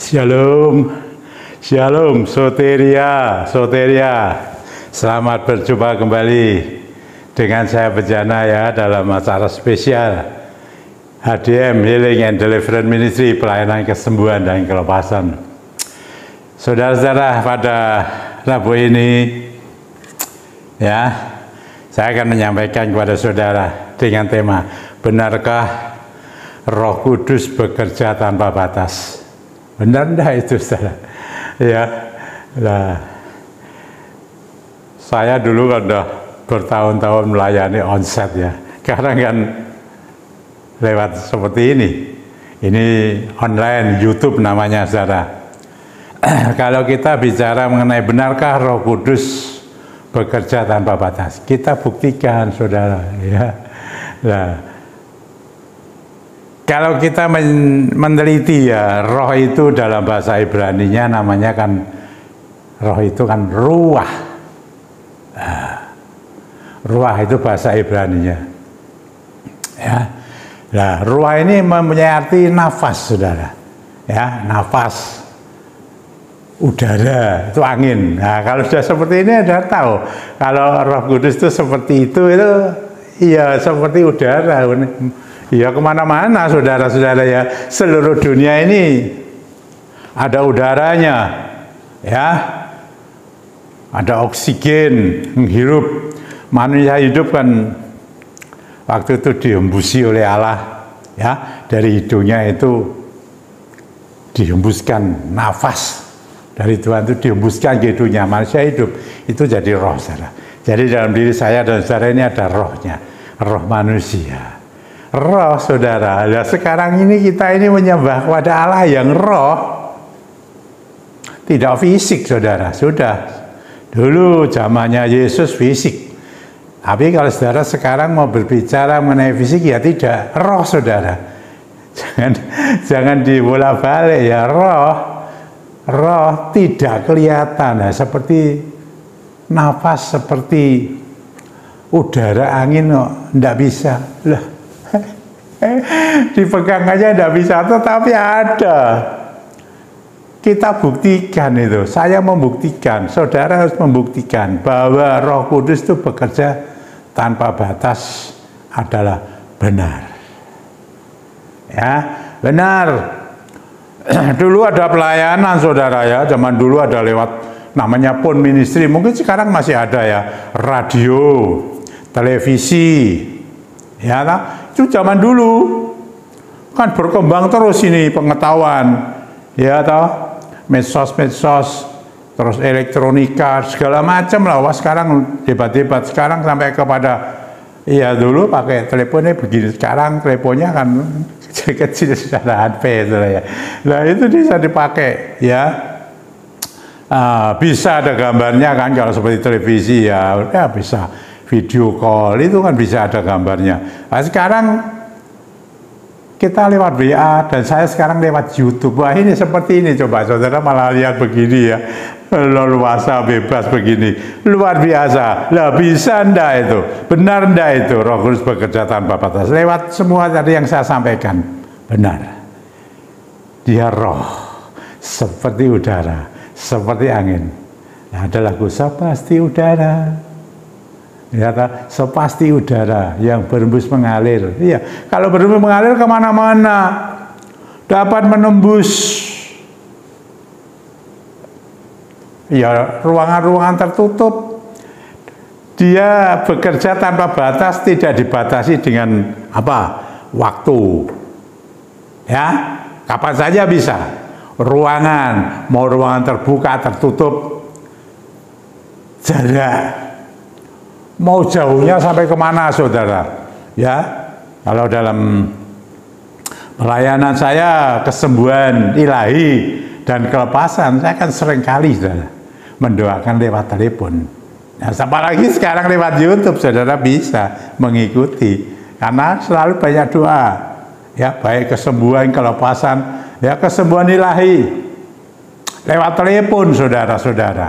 Shalom, shalom, soteria, soteria. Selamat berjumpa kembali dengan saya Bejana ya dalam acara spesial HDM Healing and Deliverance Ministry, pelayanan kesembuhan dan kelepasan. Saudara-saudara, pada Rabu ini ya, saya akan menyampaikan kepada saudara dengan tema, benarkah Roh Kudus bekerja tanpa batas? Benar enggak itu, saudara? Ya, nah, saya dulu kan udah bertahun-tahun melayani onset ya. Sekarang kan lewat seperti ini. Ini online, YouTube namanya, saudara. Kalau kita bicara mengenai benarkah Roh Kudus bekerja tanpa batas, kita buktikan, saudara. Ya, nah. Kalau kita meneliti ya, roh itu dalam bahasa Ibrani-nya namanya kan, roh itu kan ruah. Nah, ruah itu bahasa Ibrani-nya. Ya. Nah, ruah ini mempunyai arti nafas, saudara. Ya, nafas. Udara, itu angin. Nah, kalau sudah seperti ini Anda tahu, kalau Roh Kudus itu seperti itu ya seperti udara. Ya kemana-mana, saudara-saudara ya, seluruh dunia ini ada udaranya, ya, ada oksigen, menghirup. Manusia hidup kan waktu itu dihembusi oleh Allah, ya, dari hidungnya itu dihembuskan nafas dari Tuhan, itu dihembuskan ke hidungnya, manusia hidup, itu jadi roh, saudara. Jadi dalam diri saya dan saudara ini ada rohnya, roh manusia. Roh, saudara. Nah, sekarang ini kita ini menyembah kepada Allah yang roh, tidak fisik, saudara. Sudah dulu zamannya Yesus fisik, tapi kalau saudara sekarang mau berbicara mengenai fisik ya tidak, roh, saudara. Jangan dibolak-balik ya, roh tidak kelihatan, nah, seperti nafas, seperti udara, angin kok tidak bisa lah. Dipegang aja tidak bisa, tetapi ada. Kita buktikan itu. Saya membuktikan, saudara harus membuktikan bahwa Roh Kudus itu bekerja tanpa batas adalah benar. Ya, benar. Dulu ada pelayanan, saudara ya. Zaman dulu ada lewat namanya phone ministry. Mungkin sekarang masih ada ya. Radio, televisi. Ya, itu zaman dulu kan berkembang terus ini pengetahuan, ya toh, medsos, terus elektronika segala macam lah. Wah, sekarang hebat sekarang sampai kepada, ya dulu pakai teleponnya begini, sekarang teleponnya kan kecil secara HP ya. Nah itu bisa dipakai ya. Bisa ada gambarnya kan, kalau seperti televisi ya bisa. Video call itu kan bisa ada gambarnya. Nah, sekarang kita lewat WA dan saya sekarang lewat YouTube. Wah, ini seperti ini, coba saudara malah lihat begini ya, leluasa bebas begini, luar biasa. Lah bisa ndak itu? Benar ndak itu Roh Kudus bekerja tanpa batas? Lewat semua tadi yang saya sampaikan, benar. Dia roh, seperti udara, seperti angin. Nah, ada lagu sepasti udara. Ya, sepasti udara yang berembus mengalir. Iya, kalau berembus mengalir kemana-mana, dapat menembus ya ruangan-ruangan tertutup. Dia bekerja tanpa batas, tidak dibatasi dengan apa? Waktu. Ya, kapan saja bisa. Ruangan, mau ruangan terbuka, tertutup, jarak. Mau jauhnya sampai kemana, saudara? Ya, kalau dalam pelayanan saya kesembuhan ilahi dan kelepasan, saya kan sering kali, saudara, mendoakan lewat telepon. Nah, apalagi sekarang lewat YouTube, saudara bisa mengikuti karena selalu banyak doa, ya, baik kesembuhan, kelepasan, ya, kesembuhan ilahi lewat telepon, saudara-saudara.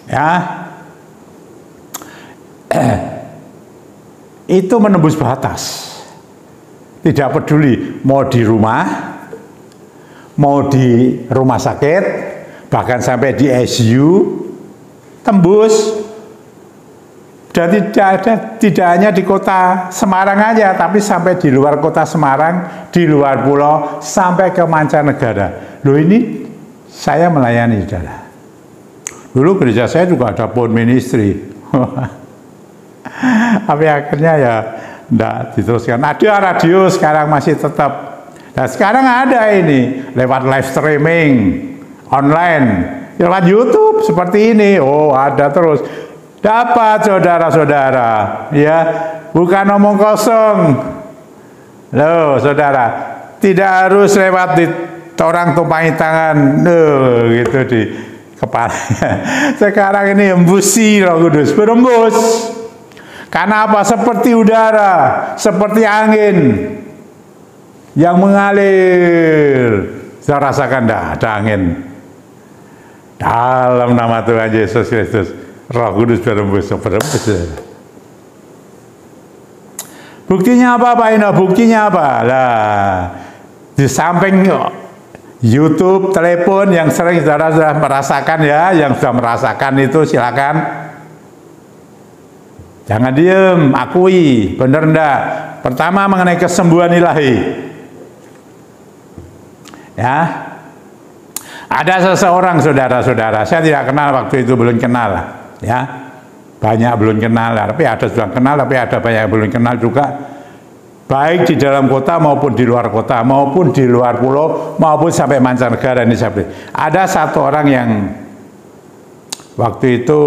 Ya. Itu menembus batas. Tidak peduli mau di rumah, mau di rumah sakit, bahkan sampai di ICU, tembus. Dan tidak hanya di kota Semarang aja, tapi sampai di luar kota Semarang, di luar pulau, sampai ke mancanegara. Loh, ini saya melayani, saudara. Dulu gereja saya juga ada phone ministry. Tapi akhirnya ya enggak diteruskan. Ada radio sekarang masih tetap. Nah, sekarang ada ini lewat live streaming online, lewat YouTube seperti ini. Oh, ada terus. Dapat saudara-saudara, ya, bukan omong kosong. Loh, saudara, tidak harus lewat di orang tumpangi tangan, gitu di kepala. Sekarang ini embusi Roh Kudus, berembus. Karena apa? Seperti udara, seperti angin yang mengalir. Saya rasakan ada angin. Dalam nama Tuhan Yesus Kristus, Roh Kudus berembus. Buktinya apa, Pak Ino? Buktinya apa? Lah, di samping YouTube, telepon yang sering saudara sudah merasakan ya, yang sudah merasakan itu silakan. Jangan diem, akui, bener enggak? Pertama mengenai kesembuhan ilahi. Ya. Ada seseorang saudara-saudara, saya tidak kenal waktu itu, belum kenal, ya. Banyak belum kenal, tapi ada sudah kenal, tapi ada banyak yang belum kenal juga. Baik di dalam kota maupun di luar kota, maupun di luar pulau, maupun sampai mancanegara ini sampai. Ada satu orang yang waktu itu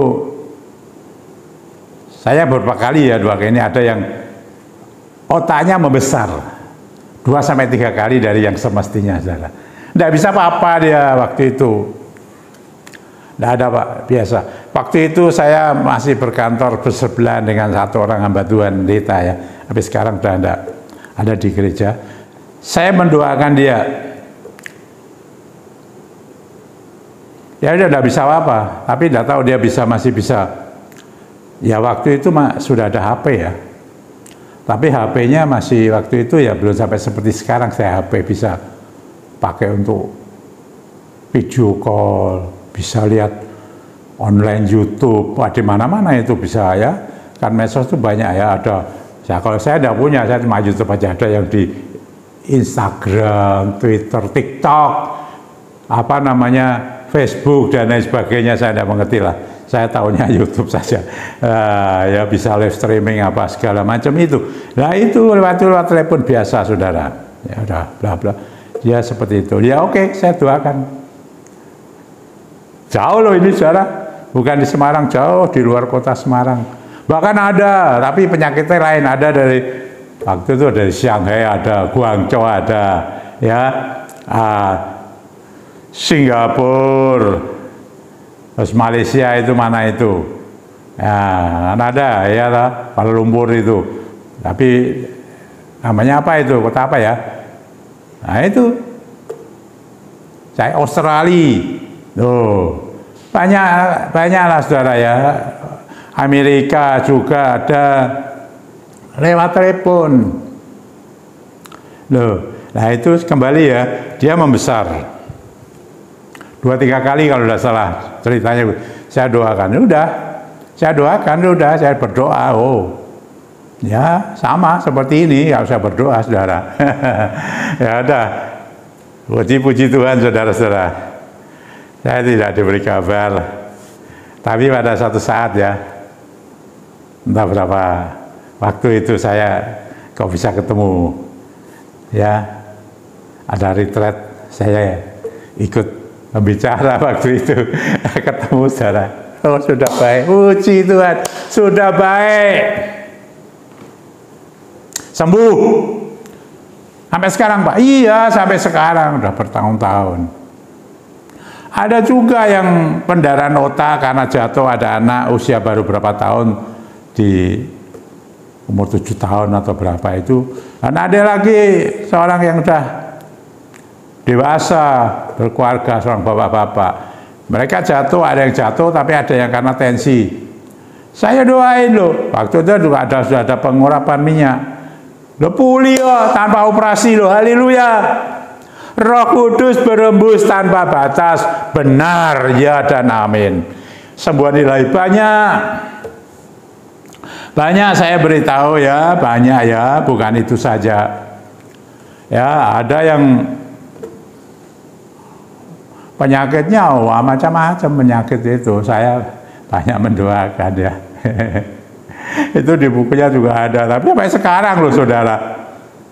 saya beberapa kali ya, 2 kali ini ada yang otaknya membesar 2-3 kali dari yang semestinya, saudara. Tidak bisa apa-apa dia waktu itu. Tidak ada, Pak, biasa. Waktu itu saya masih berkantor bersebelahan dengan satu orang hamba Tuhan, Dita ya. Tapi sekarang sudah tidak ada di gereja. Saya mendoakan dia. Ya dia tidak bisa apa-apa, tapi tidak tahu dia masih bisa. Ya waktu itu sudah ada HP ya. Tapi HP-nya masih waktu itu ya belum sampai seperti sekarang saya HP bisa pakai untuk video call, bisa lihat online YouTube, di mana-mana itu bisa ya. Kan medsos itu banyak ya, ada. Ya, kalau saya tidak punya, saya cuma YouTube aja, ada yang di Instagram, Twitter, TikTok, apa namanya, Facebook dan lain sebagainya, saya tidak mengerti lah. Saya tahunya YouTube saja. Ya bisa live streaming apa segala macam itu. Nah itu lewat telepon biasa, saudara. Ya udah, bla bla. Ya seperti itu. Ya oke, saya doakan. Jauh loh ini, saudara. Bukan di Semarang, jauh di luar kota Semarang. Bahkan ada, tapi penyakitnya lain. Ada dari waktu itu dari Shanghai, ada Guangzhou, ada ya, Singapura, terus Malaysia itu mana itu? Ya, ada ya lah, Kuala Lumpur itu. Tapi namanya apa itu? Kota apa ya? Nah itu. Saya Australia. Tuh. Banyaklah saudara ya. Amerika juga ada lewat telepon. Loh, nah itu kembali ya, dia membesar 2-3 kali kalau tidak salah ceritanya. Saya doakan, udah, saya doakan, udah, saya berdoa. Oh, ya sama seperti ini, kalau saya berdoa, saudara. Ya udah, puji Tuhan, saudara-saudara. Saya tidak diberi kabar, tapi pada satu saat ya, entah berapa waktu itu saya kok bisa ketemu, ya, ada retreat, saya ikut membicara waktu itu, ketemu saudara. Oh sudah baik, puji Tuhan, sudah baik, sembuh, sampai sekarang Pak. Iya sampai sekarang, udah bertahun-tahun. Ada juga yang pendarahan otak karena jatuh, ada anak usia baru berapa tahun, di umur 7 tahun atau berapa itu. Dan ada lagi seorang yang sudah dewasa, berkeluarga, seorang bapak-bapak. Mereka jatuh, ada yang jatuh, tapi ada yang karena tensi. Saya doain loh, waktu itu juga sudah ada pengurapan minyak. Lo pulih loh, tanpa operasi loh, haleluya. Roh Kudus berembus tanpa batas. Benar, ya dan amin. Sembuhan ilahi banyak. Banyak saya beritahu ya, banyak ya, bukan itu saja. Ya, ada yang penyakitnya macam-macam penyakit itu. Saya banyak mendoakan ya. Itu di bukunya juga ada. Tapi sampai sekarang loh saudara.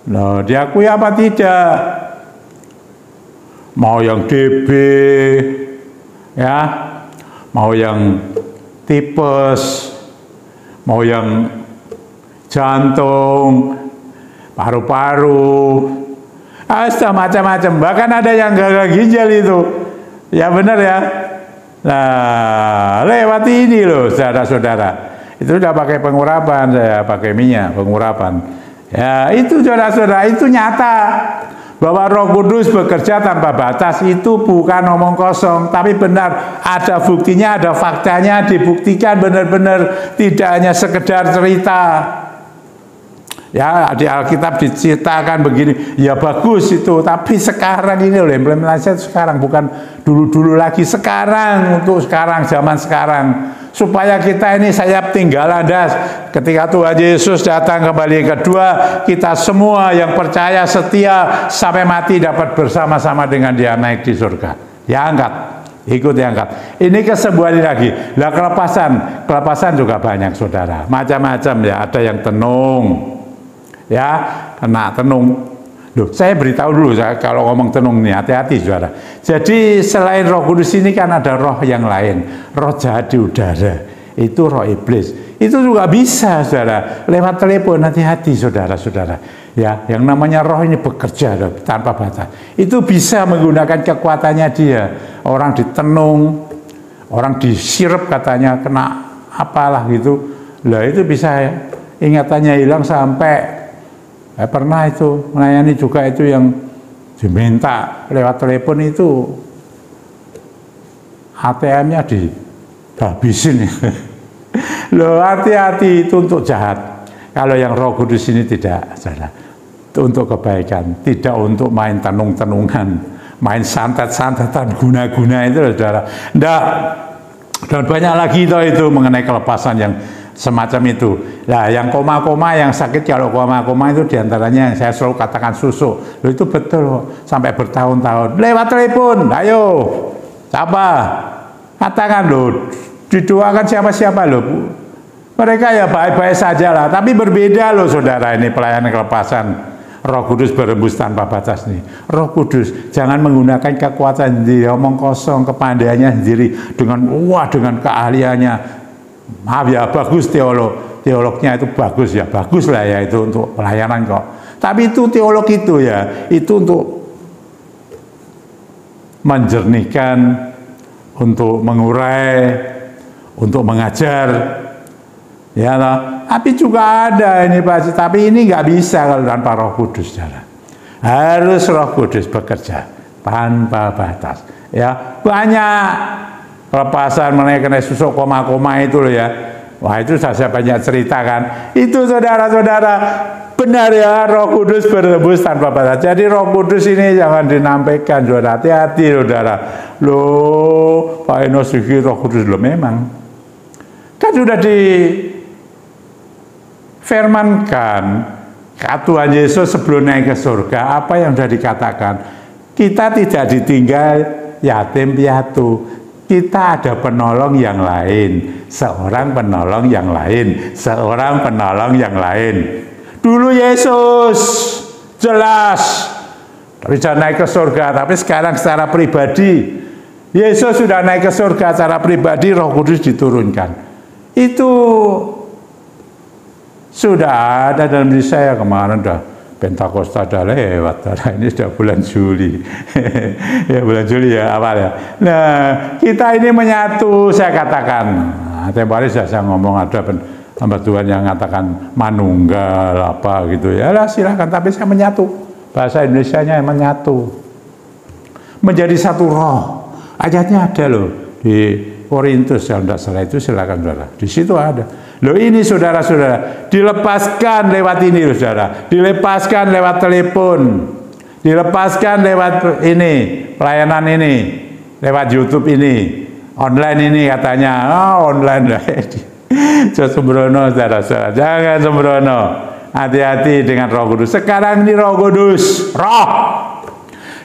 Loh, diakui apa tidak? Mau yang DB, ya, mau yang tipes, mau yang jantung, paru-paru, macam-macam. Bahkan ada yang gagal ginjal itu. Ya benar ya. Nah, lewat ini loh saudara-saudara. Itu udah pakai pengurapan, saya pakai minyak pengurapan. Ya itu saudara-saudara, itu nyata. Bahwa Roh Kudus bekerja tanpa batas itu bukan omong kosong, tapi benar, ada buktinya, ada faktanya, dibuktikan benar-benar, tidak hanya sekedar cerita. Ya, di Alkitab diceritakan begini, ya bagus itu, tapi sekarang ini loh, implementasinya sekarang, bukan dulu-dulu lagi, sekarang, untuk sekarang, zaman sekarang. Supaya kita ini sayap tinggal landas. Ketika Tuhan Yesus datang kembali yang kedua, kita semua yang percaya setia sampai mati dapat bersama-sama dengan Dia naik di surga. Ya angkat, ikut diangkat. Ini kesembuhan lagi. Lah kelepasan juga banyak saudara. Macam-macam ya, ada yang tenung. Ya, kena tenung. Loh, saya beritahu dulu, kalau ngomong tenung nih, hati-hati saudara. Jadi selain Roh Kudus ini kan ada roh yang lain, roh jahat di udara, itu roh iblis. Itu juga bisa saudara, lewat telepon, hati-hati saudara-saudara. Ya, yang namanya roh ini bekerja tanpa batas. Itu bisa menggunakan kekuatannya dia. Orang ditenung, orang disirep katanya kena apalah gitu. Lah itu bisa ingatannya hilang sampai pernah itu melayani juga itu yang diminta lewat telepon itu ATM-nya dihabisin. Loh, hati-hati, itu untuk jahat. Kalau yang Roh Kudus ini tidak, saudara, itu untuk kebaikan, tidak untuk main tenung-tenungan, main santet-santetan, guna-guna itu, saudara. Nggak. Dan banyak lagi itu mengenai kelepasan yang semacam itu. Nah, yang koma-koma, yang sakit kalau koma-koma itu diantaranya yang saya selalu katakan susuk. Loh, itu betul sampai bertahun-tahun. Lewat telepon, ayo, siapa? Katakan loh, didoakan siapa-siapa loh. Mereka ya baik-baik saja lah, tapi berbeda loh saudara ini pelayanan kelepasan. Roh Kudus berembus tanpa batas nih. Roh Kudus jangan menggunakan kekuatan sendiri, omong kosong, kepandaiannya sendiri dengan keahliannya. Maaf ya, bagus teolognya itu bagus ya, bagus lah ya itu untuk pelayanan kok. Tapi itu teolog itu ya, itu untuk menjernihkan, untuk mengurai, untuk mengajar, ya lah. Tapi juga ada ini Pak, tapi ini nggak bisa kalau tanpa Roh Kudus, saudara. Harus Roh Kudus bekerja tanpa batas. Ya banyak kelepasan mengenai susuk koma-koma itu loh ya. Wah itu saya banyak cerita kan. Itu saudara-saudara benar ya, Roh Kudus berembus tanpa batas. Jadi Roh Kudus ini jangan dinampaikan, saudara. Hati-hati saudara. Loh, Pak Enos Roh Kudus loh memang. Kan sudah difirmankan Tuhan Yesus sebelum naik ke surga, apa yang sudah dikatakan? Kita tidak ditinggal yatim piatu. Kita ada penolong yang lain, seorang penolong yang lain, seorang penolong yang lain. Dulu Yesus jelas, tapi sudah naik ke surga. Tapi sekarang secara pribadi, Yesus sudah naik ke surga secara pribadi, Roh Kudus diturunkan. Itu sudah ada dalam diri saya kemarin dah. Pentakosta sudah lewat, ini sudah bulan Juli. Ya bulan Juli ya awal ya. Nah kita ini menyatu, saya katakan. Nah, tempo hari saya ngomong ada hamba Tuhan yang mengatakan manunggal apa gitu ya. Lah silakan, tapi saya menyatu. Bahasa Indonesianya menyatu. Menjadi satu roh. Ayatnya ada loh di Korintus yang tidak salah itu, silakan saudara. Di situ ada. Loh ini saudara-saudara, dilepaskan lewat ini loh saudara, dilepaskan lewat telepon. Dilepaskan lewat ini, pelayanan ini, lewat YouTube ini, online ini katanya. Oh, online lah. Sembrono, saudara-saudara. Jangan sembrono. Hati-hati dengan Roh Kudus. Sekarang ini Roh Kudus, Roh.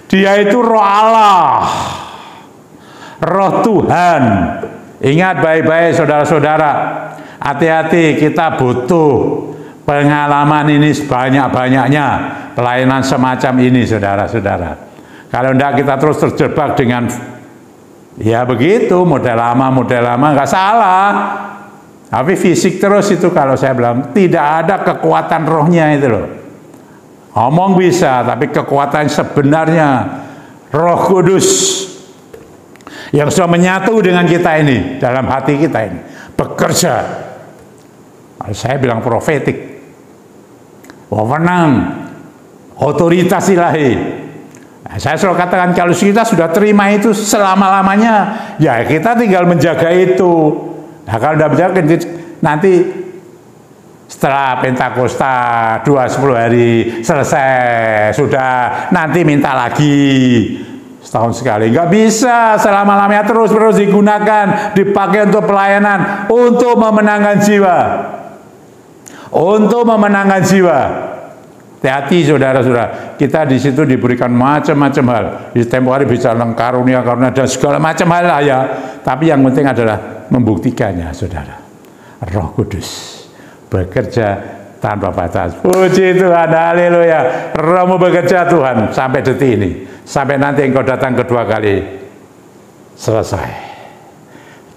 Dia itu Roh Allah, Roh Tuhan. Ingat baik-baik, saudara-saudara. Hati-hati, kita butuh pengalaman ini sebanyak-banyaknya, pelayanan semacam ini, saudara-saudara. Kalau enggak, kita terus terjebak dengan ya begitu, model lama nggak salah, tapi fisik terus itu. Kalau saya bilang tidak ada kekuatan rohnya itu loh. Ngomong bisa, tapi kekuatan sebenarnya Roh Kudus yang sudah menyatu dengan kita ini, dalam hati kita ini, bekerja. Saya bilang profetik, wewenang, otoritas ilahi. Nah, saya selalu katakan kalau kita sudah terima itu selama-lamanya, ya kita tinggal menjaga itu. Nah, kalau tidak menjaga, nanti setelah Pentakosta 2-10 hari selesai, sudah nanti minta lagi setahun sekali. Nggak bisa selama-lamanya, terus digunakan, dipakai untuk pelayanan, untuk memenangkan jiwa. Untuk memenangkan jiwa. Hati-hati saudara-saudara, kita di situ diberikan macam-macam hal. Di tempo hari bicara tentang karunia dan segala macam hal lah ya. Tapi yang penting adalah membuktikannya, saudara. Roh Kudus bekerja tanpa batas. Puji Tuhan, haleluya. Rohmu bekerja Tuhan sampai detik ini. Sampai nanti engkau datang kedua kali. Selesai.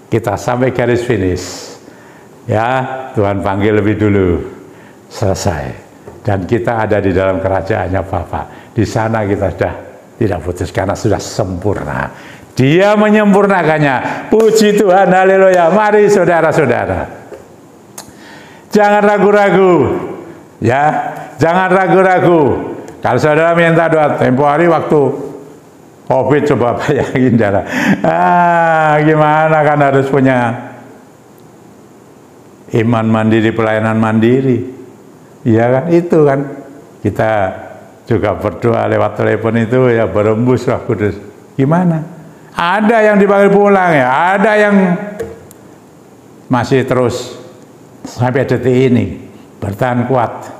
Kita sampai garis finish. Ya, Tuhan panggil lebih dulu. Selesai. Dan kita ada di dalam kerajaannya Bapa. Di sana kita sudah tidak putus karena sudah sempurna. Dia menyempurnakannya. Puji Tuhan, haleluya. Mari saudara-saudara. Jangan ragu-ragu. Ya, jangan ragu-ragu. Kalau saudara minta doa, tempo hari waktu COVID, coba bayangin saudara. Gimana kan harus punya iman mandiri, pelayanan mandiri. Iya kan, itu kan. Kita juga berdoa lewat telepon itu ya, berembus Roh Kudus. Gimana? Ada yang dipanggil pulang ya, ada yang masih terus sampai detik ini bertahan kuat.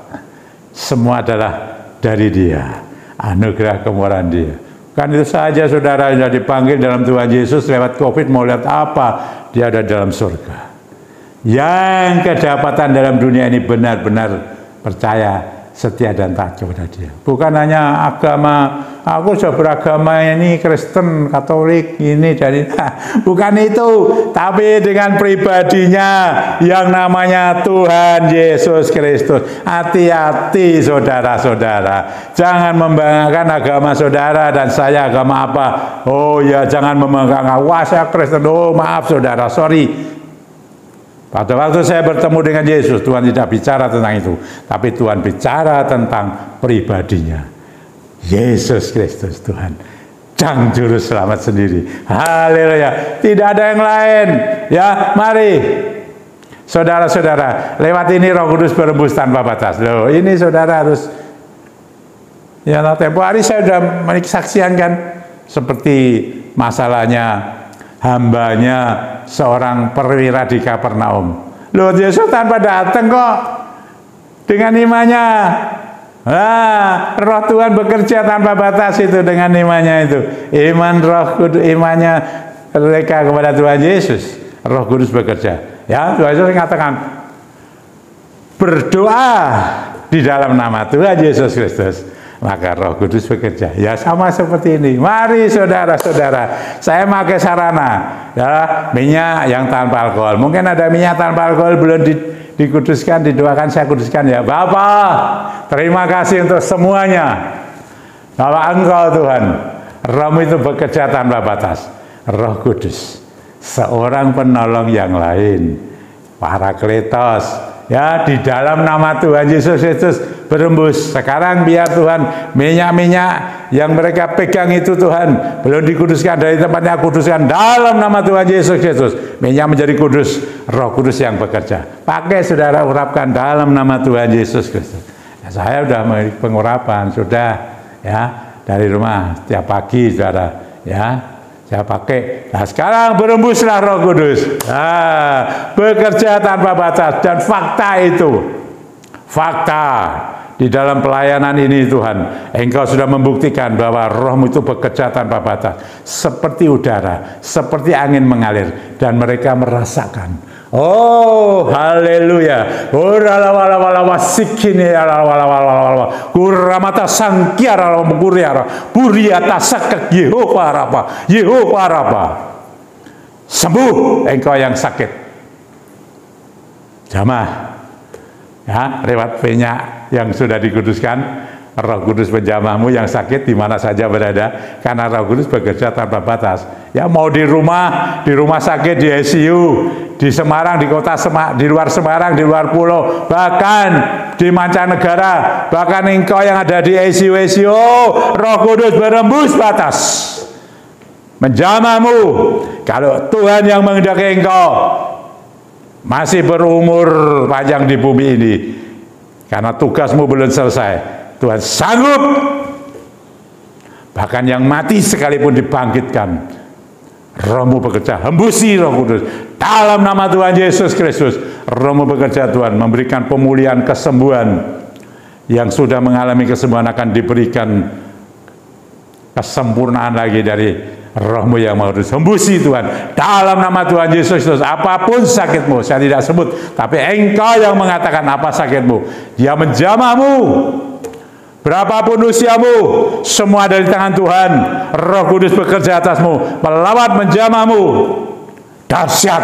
Semua adalah dari Dia, anugerah kemurahan Dia. Kan itu saja saudara, sudah dipanggil dalam Tuhan Yesus lewat COVID, mau lihat apa? Dia ada dalam surga. Yang kedapatan dalam dunia ini benar-benar percaya, setia dan taat kepada Dia. Bukan hanya agama, aku sudah beragama ini Kristen, Katolik, ini dan ini. Bukan itu, tapi dengan pribadinya yang namanya Tuhan Yesus Kristus. Hati-hati saudara-saudara. Jangan membanggakan agama saudara dan saya agama apa. Oh ya, jangan membanggakan, wah saya Kristen. Oh maaf saudara, sorry. Pada waktu saya bertemu dengan Yesus, Tuhan tidak bicara tentang itu, tapi Tuhan bicara tentang pribadinya. Yesus Kristus Tuhan, Sang Juru Selamat sendiri. Haleluya. Tidak ada yang lain. Ya, mari saudara-saudara, lewat ini Roh Kudus berembus tanpa batas. Loh, ini saudara harus, ya tempo hari saya sudah menyaksikan kan, seperti masalahnya hambanya seorang perwira di Kapernaum. Loh, Yesus tanpa datang kok, dengan imannya. Roh Tuhan bekerja tanpa batas itu dengan imannya itu. Iman Roh Kudus, imannya mereka kepada Tuhan Yesus. Roh Kudus bekerja. Ya, Tuhan Yesus mengatakan, berdoa di dalam nama Tuhan Yesus Kristus, maka Roh Kudus bekerja. Ya sama seperti ini. Mari saudara-saudara, saya pakai sarana ya, minyak yang tanpa alkohol. Mungkin ada minyak tanpa alkohol belum dikuduskan, didoakan, saya kuduskan ya. Bapak, terima kasih untuk semuanya. Bahwa Engkau Tuhan, Roh-Mu itu bekerja tanpa batas. Roh Kudus, seorang penolong yang lain, Parakletos, ya, di dalam nama Tuhan Yesus Kristus berembus. Sekarang biar Tuhan minyak-minyak yang mereka pegang itu Tuhan belum dikuduskan dari tempatnya, kuduskan dalam nama Tuhan Yesus Kristus. Minyak menjadi kudus, Roh Kudus yang bekerja. Pakai saudara, urapkan dalam nama Tuhan Yesus Kristus. Ya, saya sudah pengurapan, sudah ya. dari rumah setiap pagi, saudara, ya. Saya pakai. Nah, sekarang berembuslah Roh Kudus. Nah, bekerja tanpa batas. Dan fakta itu, fakta di dalam pelayanan ini Tuhan, Engkau sudah membuktikan bahwa Roh-Mu itu bekerja tanpa batas, seperti udara, seperti angin mengalir, dan mereka merasakan. Oh, haleluya. Uralawalawalawa sikini alawalawalawalawa. Kuramata sangkiara mukuriara. Buriata sakak Yehova Rafa. Yehova Rafa. Sembuh engkau yang sakit. Jamaah, ya, lewat penyak yang sudah dikuduskan, Roh Kudus menjamahmu yang sakit di mana saja berada, karena Roh Kudus bekerja tanpa batas. Ya, mau di rumah sakit, di ICU, di Semarang, di kota Semarang, di luar Semarang, di luar pulau, bahkan di mancanegara, bahkan engkau yang ada di ICU, Roh Kudus berembus batas, menjamahmu. Kalau Tuhan yang menghendaki engkau masih berumur panjang di bumi ini, karena tugasmu belum selesai, Tuhan sanggup bahkan yang mati sekalipun dibangkitkan. Roh-Mu bekerja, hembusi Roh Kudus dalam nama Tuhan Yesus Kristus. Roh-Mu bekerja Tuhan, memberikan pemulihan, kesembuhan. Yang sudah mengalami kesembuhan akan diberikan kesempurnaan lagi dari Roh-Mu yang Maha Kudus. Hembusi Tuhan dalam nama Tuhan Yesus Kristus. Apapun sakitmu, saya tidak sebut, tapi Engkau yang mengatakan apa sakitmu. Dia menjamahmu. Berapapun usiamu, semua dari tangan Tuhan. Roh Kudus bekerja atasmu, melawat menjamahmu. Dahsyat,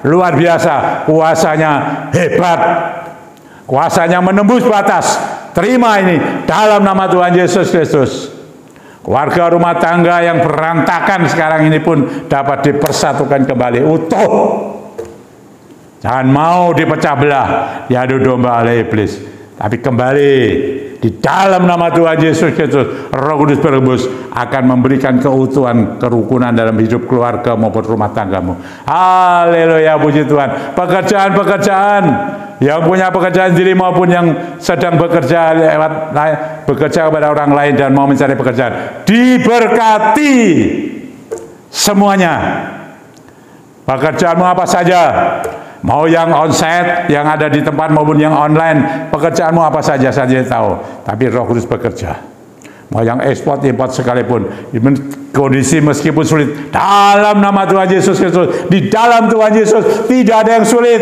luar biasa, kuasanya hebat, kuasanya menembus batas. Terima ini dalam nama Tuhan Yesus Kristus. Keluarga rumah tangga yang berantakan sekarang ini pun dapat dipersatukan kembali utuh. Jangan mau dipecah belah, diadu domba oleh iblis, tapi kembali di dalam nama Tuhan Yesus Kristus. Roh Kudus berembus akan memberikan keutuhan, kerukunan dalam hidup keluarga maupun rumah tanggamu. Haleluya, puji Tuhan. Pekerjaan-pekerjaan, yang punya pekerjaan sendiri maupun yang sedang bekerja bekerja kepada orang lain dan mau mencari pekerjaan, diberkati semuanya. Pekerjaanmu apa saja, mau yang onsite, yang ada di tempat maupun yang online, pekerjaanmu apa saja saya tahu. Tapi Roh Kudus bekerja. Mau yang ekspor, import sekalipun, kondisi meskipun sulit, dalam nama Tuhan Yesus Kristus, di dalam Tuhan Yesus tidak ada yang sulit.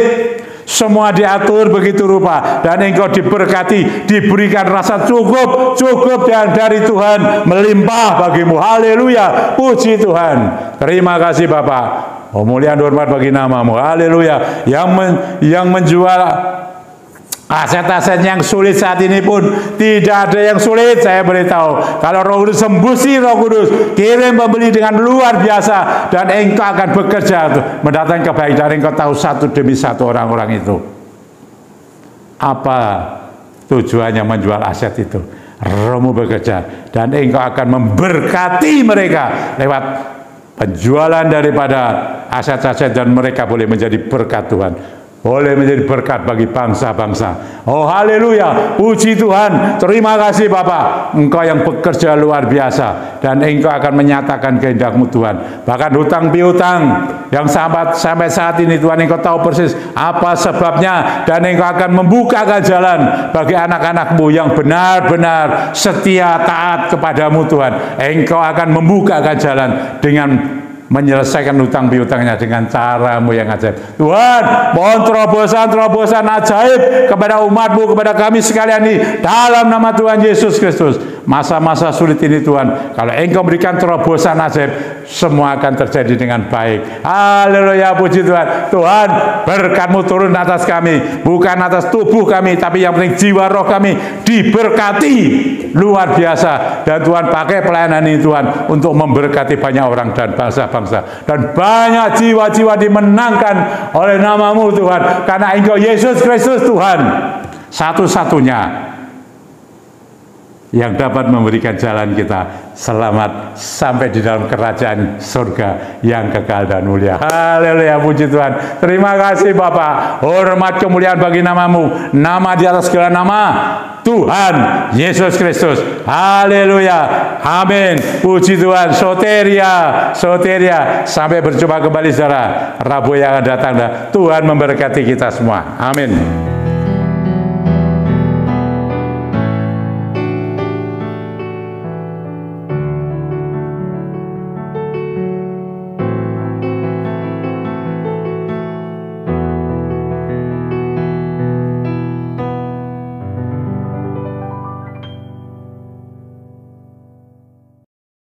Semua diatur begitu rupa, dan engkau diberkati, diberikan rasa cukup dan dari Tuhan melimpah bagimu. Haleluya, puji Tuhan. Terima kasih Bapak. Pemulihan hormat bagi namamu. Haleluya. Yang menjual aset-aset yang sulit saat ini pun tidak ada yang sulit, saya beritahu. Kalau Roh Kudus, sembusi Roh Kudus, kirim pembeli dengan luar biasa, dan engkau akan bekerja mendatangkan kebaikan. Engkau tahu satu demi satu orang-orang itu apa tujuannya menjual aset itu. Roh-Mu bekerja, dan engkau akan memberkati mereka lewat penjualan daripada aset-aset, dan mereka boleh menjadi berkat Tuhan, boleh menjadi berkat bagi bangsa-bangsa. Oh haleluya, puji Tuhan. Terima kasih Bapak, Engkau yang bekerja luar biasa, dan Engkau akan menyatakan kehendak-Mu Tuhan. Bahkan hutang piutang yang sampai saat ini Tuhan, Engkau tahu persis apa sebabnya, dan Engkau akan membukakan jalan bagi anak-anak-Mu yang benar-benar setia taat kepadamu Tuhan. Engkau akan membukakan jalan dengan menyelesaikan hutang piutangnya dengan cara-Mu yang ajaib. Tuhan, mohon terobosan ajaib kepada umat-Mu, kepada kami sekalian ini, dalam nama Tuhan Yesus Kristus. Masa-masa sulit ini Tuhan, kalau Engkau berikan terobosan ajaib, semua akan terjadi dengan baik. Haleluya, puji Tuhan. Tuhan, berkat-Mu turun atas kami, bukan atas tubuh kami, tapi yang penting jiwa roh kami diberkati luar biasa. Dan Tuhan pakai pelayanan ini Tuhan untuk memberkati banyak orang dan bangsa-bangsa, dan banyak jiwa-jiwa dimenangkan oleh nama-Mu Tuhan, karena Engkau Yesus Kristus Tuhan satu-satunya yang dapat memberikan jalan kita selamat sampai di dalam kerajaan surga yang kekal dan mulia. Haleluya, puji Tuhan. Terima kasih Bapak. Hormat kemuliaan bagi namamu. Nama di atas segala nama, Tuhan Yesus Kristus. Haleluya. Amin. Puji Tuhan. Soteria. Soteria. Sampai berjumpa kembali saudara Rabu yang akan datang. Tuhan memberkati kita semua. Amin.